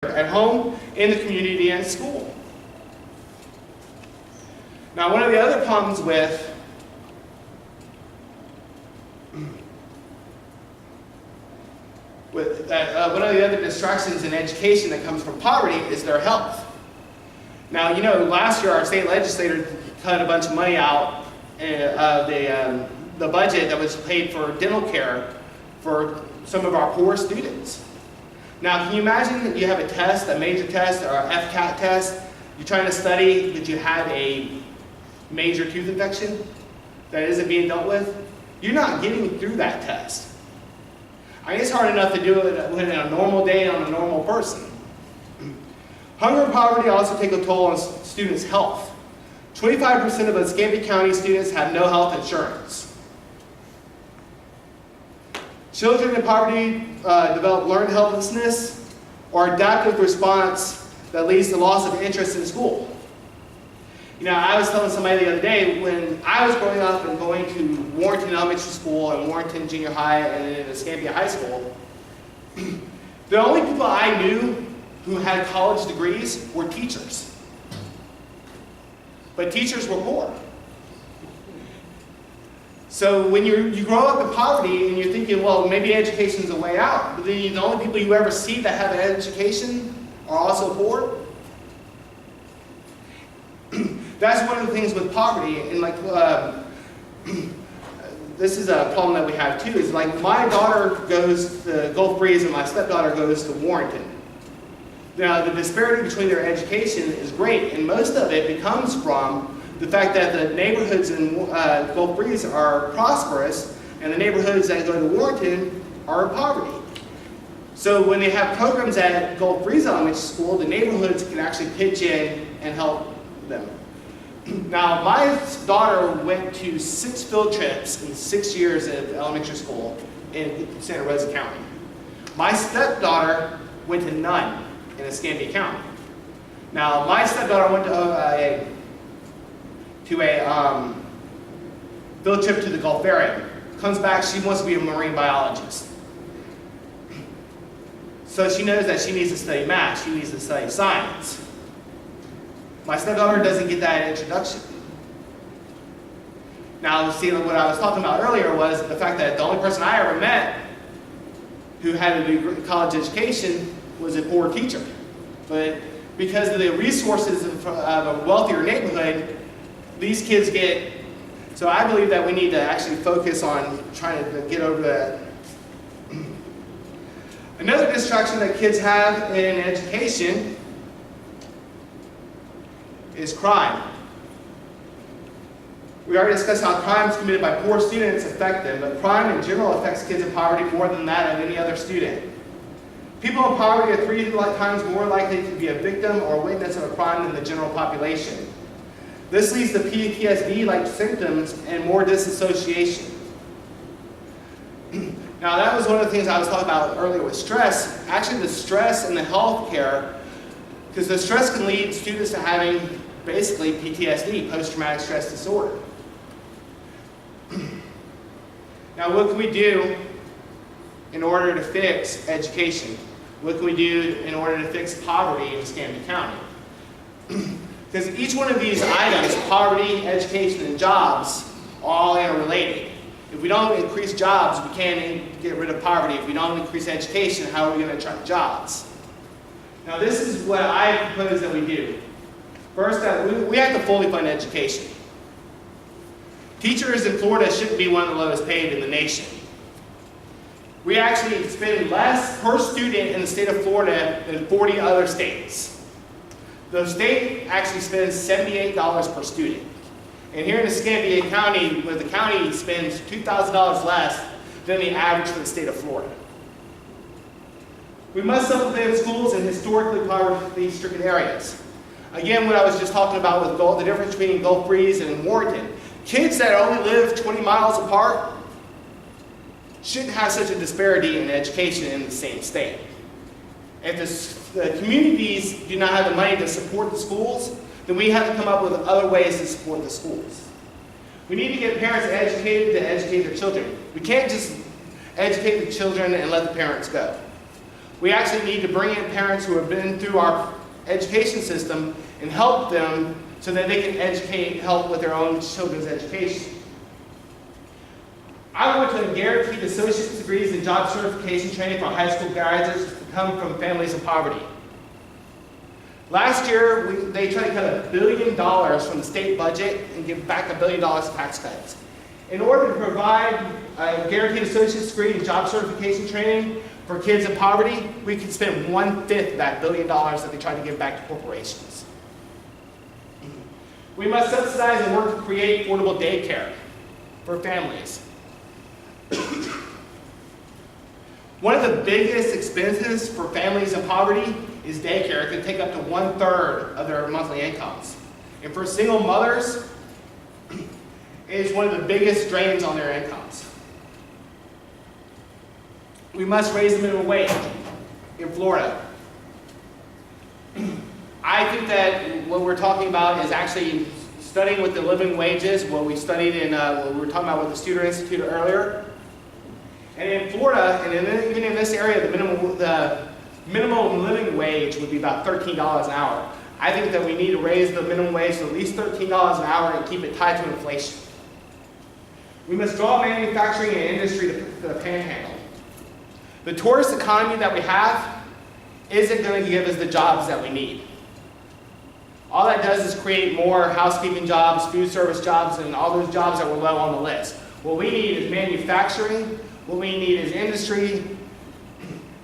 at home, in the community, and at school. Now, one of the other problems with one of the other distractions in education that comes from poverty is their health. Now, you know, last year our state legislator cut a bunch of money out of the budget that was paid for dental care for some of our poor students. Now, can you imagine that you have a test, a major test, or an FCAT test, you're trying to study that you have a major tooth infection that isn't being dealt with? You're not getting through that test. I mean, it's hard enough to do it in a normal day on a normal person. Hunger and poverty also take a toll on students' health. 25% of Escambia County students have no health insurance. Children in poverty develop learned helplessness or adaptive response that leads to loss of interest in school. You know, I was telling somebody the other day, when I was growing up and going to Warrenton Elementary School and Warrenton Junior High and then Escambia High School, the only people I knew who had college degrees were teachers. But teachers were poor. So when you grow up in poverty and you're thinking, well, maybe education's a way out, but then the only people you ever see that have an education are also poor. That's one of the things with poverty, and like this is a problem that we have too. Is like my daughter goes to Gulf Breeze and my stepdaughter goes to Warrenton. Now the disparity between their education is great, and most of it comes from the fact that the neighborhoods in Gulf Breeze are prosperous, and the neighborhoods that go to Warrenton are in poverty. So when they have programs at Gulf Breeze Elementary School, the neighborhoods can actually pitch in and help them. Now, my daughter went to 6 field trips in 6 years of elementary school in Santa Rosa County. My stepdaughter went to none in Escambia County. Now, my stepdaughter went to a field trip to the Gulf area. Comes back, she wants to be a marine biologist. So she knows that she needs to study math, she needs to study science. My stepdaughter doesn't get that introduction. Now, see, what I was talking about earlier was the fact that the only person I ever met who had a college education was a poor teacher. But because of the resources of a wealthier neighborhood, these kids get, so I believe that we need to actually focus on trying to get over that. Another distraction that kids have in education is crime. We already discussed how crimes committed by poor students affect them, but crime in general affects kids in poverty more than that of any other student. People in poverty are 3 times more likely to be a victim or a witness of a crime than the general population. This leads to PTSD-like symptoms and more disassociation. Now, that was one of the things I was talking about earlier with stress. Actually, the stress and the health care, because the stress can lead students to having basically PTSD, post-traumatic stress disorder. Now, what can we do in order to fix education? What can we do in order to fix poverty in Escambia County? Because each one of these items, poverty, education, and jobs, are all interrelated. If we don't increase jobs, we can't get rid of poverty. If we don't increase education, how are we going to attract jobs? Now, this is what I propose that we do. First, we have to fully fund education. Teachers in Florida shouldn't be one of the lowest paid in the nation. We actually spend less per student in the state of Florida than 40 other states. The state actually spends $78 per student. And here in Escambia County, where the county spends $2,000 less than the average for the state of Florida. We must supplement schools in historically poverty-stricken areas. Again, what I was just talking about with the difference between Gulf Breeze and Warrenton. Kids that only live 20 miles apart shouldn't have such a disparity in education in the same state. If the communities do not have the money to support the schools, then we have to come up with other ways to support the schools. We need to get parents educated to educate their children. We can't just educate the children and let the parents go. We actually need to bring in parents who have been through our education system and help them so that they can help with their own children's education. I want to guarantee associate's degrees and job certification training for high school graduates to come from families of poverty. Last year, they tried to cut $1 billion from the state budget and give back $1 billion in tax cuts. In order to provide a guaranteed associate's degree and job certification training for kids in poverty, we could spend 1/5 of that $1 billion that they tried to give back to corporations. We must subsidize and work to create affordable daycare for families. One of the biggest expenses for families in poverty is daycare. It can take up to 1/3 of their monthly incomes. And for single mothers, it is one of the biggest drains on their incomes. We must raise the minimum wage in Florida. I think that what we're talking about is actually studying with the living wages, what we studied in, what we were talking about with the Studer Institute earlier. And in Florida, and even in this area, the minimum living wage would be about $13 an hour. I think that we need to raise the minimum wage to at least $13 an hour and keep it tied to inflation. We must draw manufacturing and industry to the panhandle. The tourist economy that we have isn't going to give us the jobs that we need. All that does is create more housekeeping jobs, food service jobs, and all those jobs that were low on the list. What we need is manufacturing. What we need is industry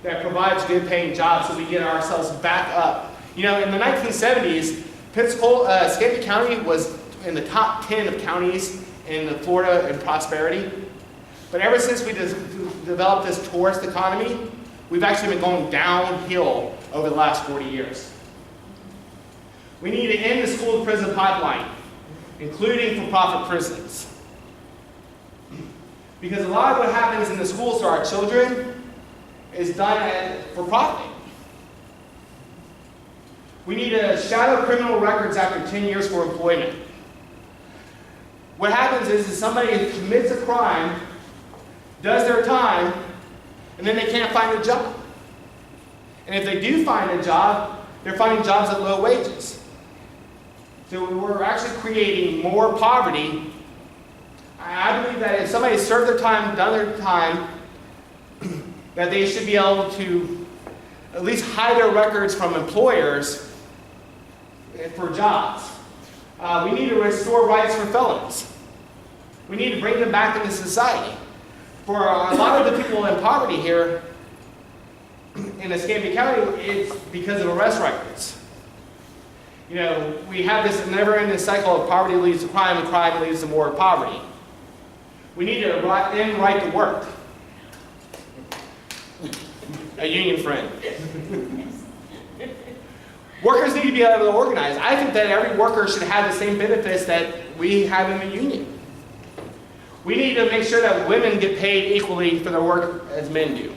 that provides good paying jobs so we get ourselves back up. You know, in the 1970s, Escambia County was in the top 10 of counties in Florida in prosperity. But ever since we developed this tourist economy, we've actually been going downhill over the last 40 years. We need to end the school-to-prison pipeline, including for-profit prisons. Because a lot of what happens in the schools to our children is done for profit. We need to shadow criminal records after 10 years for employment. What happens is somebody commits a crime, does their time, and then they can't find a job. And if they do find a job, they're finding jobs at low wages. So we're actually creating more poverty. I believe that if somebody served their time, done their time, that they should be able to at least hide their records from employers for jobs. We need to restore rights for felons. We need to bring them back into society. For a lot of the people in poverty here in Escambia County, it's because of arrest records. You know, we have this never-ending cycle of poverty leads to crime, and crime leads to more poverty. We need to end right to work. A union friend. Workers need to be able to organize. I think that every worker should have the same benefits that we have in the union. We need to make sure that women get paid equally for their work as men do.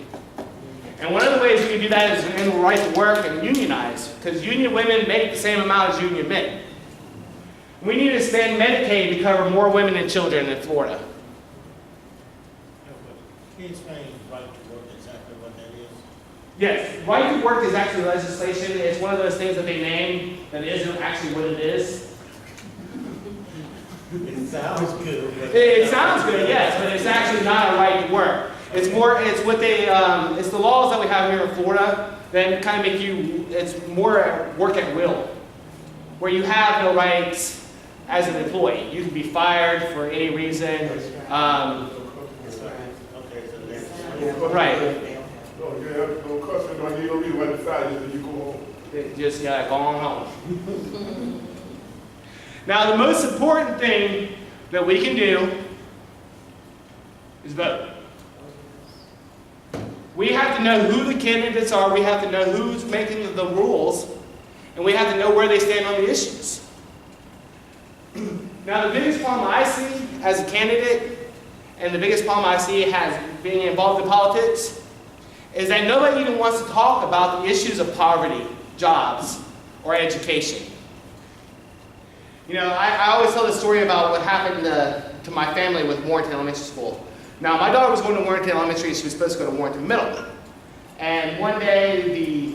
And one of the ways we can do that is end the right to work and unionize, because union women make the same amount as union men. We need to expand Medicaid to cover more women and children in Florida. Can you explain right to work exactly what that is? Yes, right to work is actually legislation. It's one of those things that they name that isn't actually what it is. It sounds good. It sounds good, yes, but it's actually not a right to work. It's the laws that we have here in Florida that kind of make you, it's more work at will, where you have no rights as an employee. You can be fired for any reason. Right. No, you have no customer, you don't need to decide until you go home. Just gotta go on home. Now, the most important thing that we can do is vote. We have to know who the candidates are, we have to know who's making the rules, and we have to know where they stand on the issues. Now, the biggest problem I see as a candidate, and the biggest problem I see as being involved in politics, is that nobody even wants to talk about the issues of poverty, jobs, or education. You know, I always tell the story about what happened to my family with Warrenton Elementary School. Now, my daughter was going to Warrenton Elementary, she was supposed to go to Warrenton Middle. And one day,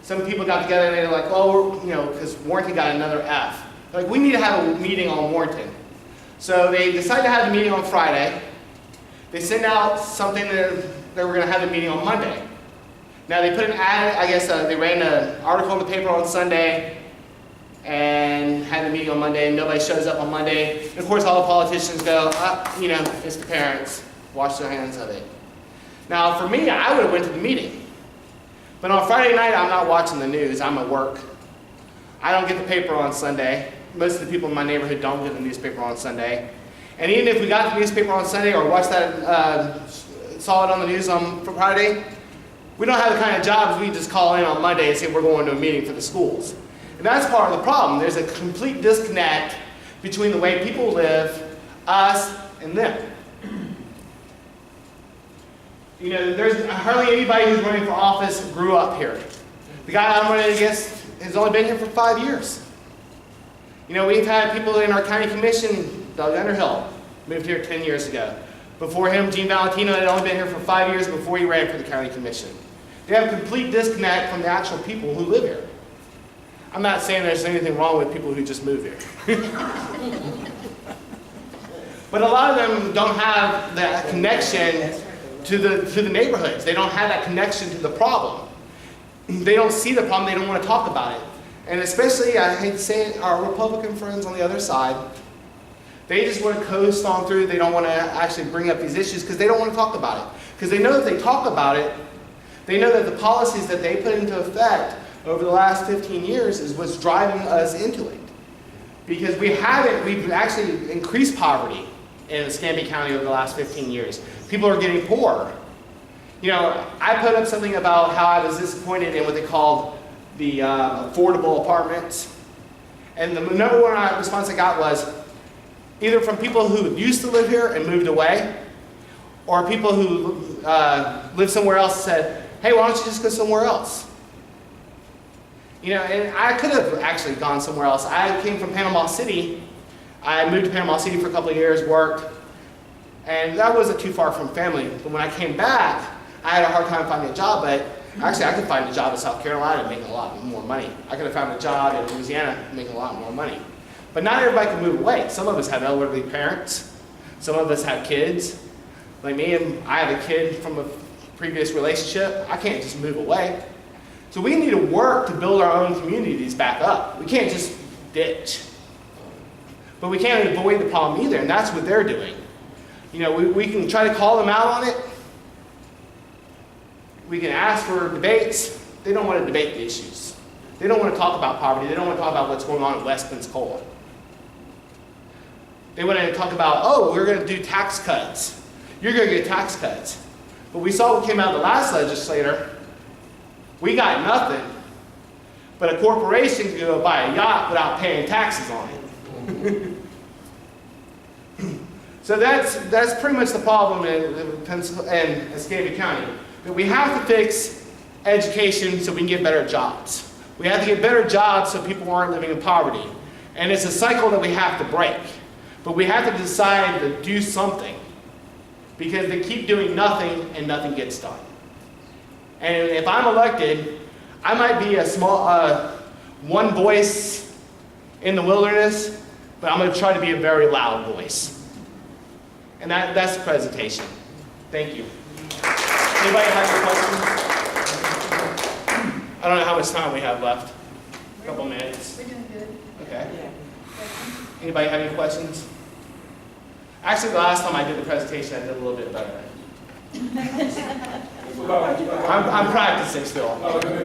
some people got together and they were like, well, because Warrenton got another F. They're like, we need to have a meeting on Warrenton. So they decided to have the meeting on Friday. They sent out something that they were going to have a meeting on Monday. Now they put an ad, I guess they ran an article in the paper on Sunday and had the meeting on Monday, and nobody shows up on Monday. And of course all the politicians go, it's the parents, wash their hands of it. Now for me, I would have went to the meeting. But on Friday night, I'm not watching the news, I'm at work. I don't get the paper on Sunday. Most of the people in my neighborhood don't get the newspaper on Sunday. And even if we got the newspaper on Sunday or watched that, saw it on the news on Friday, we don't have the kind of jobs we just call in on Monday and say we're going to a meeting for the schools. And that's part of the problem. There's a complete disconnect between the way people live, us, and them. There's hardly anybody who's running for office grew up here. The guy I'm running against has only been here for 5 years. We've had people in our county commission, Doug Underhill, moved here 10 years ago. Before him, Gene Valentino had only been here for 5 years before he ran for the county commission. They have a complete disconnect from the actual people who live here. I'm not saying there's anything wrong with people who just move here. But a lot of them don't have that connection to the neighborhoods. They don't have that connection to the problem. They don't see the problem, they don't want to talk about it. And especially, I hate to say it, our Republican friends on the other side, they just want to coast on through. They don't want to actually bring up these issues because they don't want to talk about it. Because they know if they talk about it, they know that the policies that they put into effect over the last 15 years is what's driving us into it. Because we've actually increased poverty in Escambia County over the last 15 years. People are getting poorer. I put up something about how I was disappointed in what they called the affordable apartments. And the number one response I got was either from people who used to live here and moved away, or people who live somewhere else said, hey, why don't you just go somewhere else? And I could have actually gone somewhere else. I came from Panama City. I moved to Panama City for a couple of years, worked, and that wasn't too far from family. But when I came back, I had a hard time finding a job, but actually I could find a job in South Carolina making a lot more money. I could have found a job in Louisiana making a lot more money. But not everybody can move away. Some of us have elderly parents. Some of us have kids. Like me, and I have a kid from a previous relationship. I can't just move away. So we need to work to build our own communities back up. We can't just ditch. But we can't avoid the problem either, and that's what they're doing. We can try to call them out on it. We can ask for debates. They don't want to debate the issues. They don't want to talk about poverty. They don't want to talk about what's going on at West Pensacola. They want to talk about, oh, we're going to do tax cuts. You're going to get tax cuts. But we saw what came out of the last legislator. We got nothing. But a corporation can go buy a yacht without paying taxes on it. So that's pretty much the problem in Escambia County. That we have to fix education so we can get better jobs. We have to get better jobs so people aren't living in poverty. And it's a cycle that we have to break. But we have to decide to do something. Because they keep doing nothing and nothing gets done. And if I'm elected, I might be a small, one voice in the wilderness, but I'm going to try to be a very loud voice. And that's the presentation. Thank you. Anybody have any questions? I don't know how much time we have left. A couple minutes. We're doing good. Okay. Anybody have any questions? Actually, the last time I did the presentation, I did a little bit better. I'm practicing still.